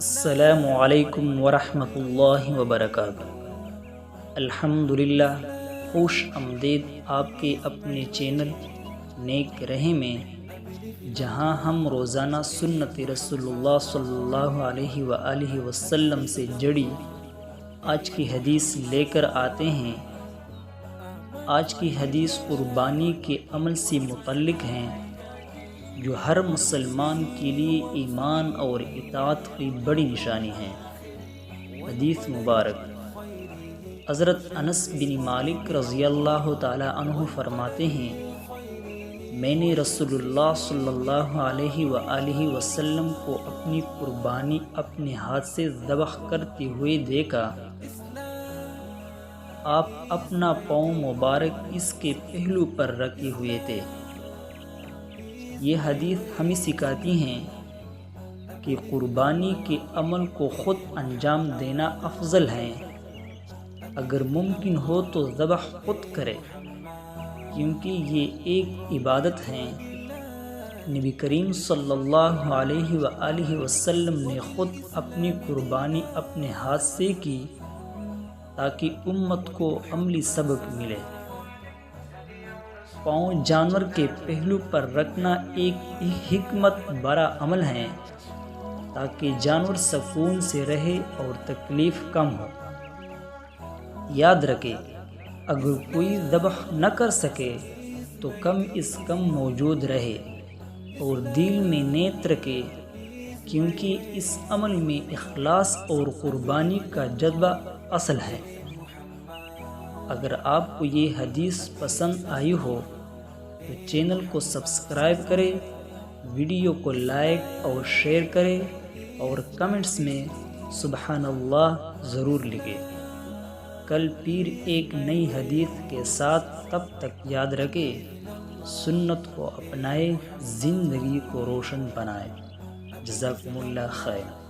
السلام علیکم ورحمۃ اللہ وبرکاتہ۔ الحمدللہ، خوش آمدید آپ کے اپنے چینل نیک رہیں میں، جہاں ہم روزانہ سنت رسول اللہ صلی اللہ علیہ وآلہ وسلم سے جڑی آج کی حدیث لے کر آتے ہیں۔ آج کی حدیث قربانی کے عمل سے متعلق ہیں، جو ہر مسلمان کے لیے ایمان اور اطاعت کی بڑی نشانی ہے۔ حدیث مبارک: حضرت انس بن مالک رضی اللہ تعالی عنہ فرماتے ہیں، میں نے رسول اللہ صلی اللہ علیہ وآلہ وسلم کو اپنی قربانی اپنے ہاتھ سے ذبح کرتے ہوئے دیکھا۔ آپ اپنا پاؤں مبارک اس کے پہلو پر رکھے ہوئے تھے۔ یہ حدیث ہمیں سکھاتی ہیں کہ قربانی کے عمل کو خود انجام دینا افضل ہے۔ اگر ممکن ہو تو ذبح خود کرے، کیونکہ یہ ایک عبادت ہے۔ نبی کریم صلی اللہ علیہ وآلہ وسلم نے خود اپنی قربانی اپنے ہاتھ سے کی تاکہ امت کو عملی سبق ملے۔ پاؤں جانور کے پہلو پر رکھنا ایک حکمت بڑا عمل ہے، تاکہ جانور سکون سے رہے اور تکلیف کم ہو۔ یاد رکھے، اگر کوئی ذبح نہ کر سکے تو کم از کم موجود رہے اور دل میں نیت رکھے، کیونکہ اس عمل میں اخلاص اور قربانی کا جذبہ اصل ہے۔ اگر آپ کو یہ حدیث پسند آئی ہو تو چینل کو سبسکرائب کریں، ویڈیو کو لائک اور شیئر کریں، اور کمنٹس میں سبحان اللہ ضرور لکھیں۔ کل پھر ایک نئی حدیث کے ساتھ، تب تک یاد رکھیں، سنت کو اپنائیں، زندگی کو روشن بنائیں۔ جزاکم اللہ خیر۔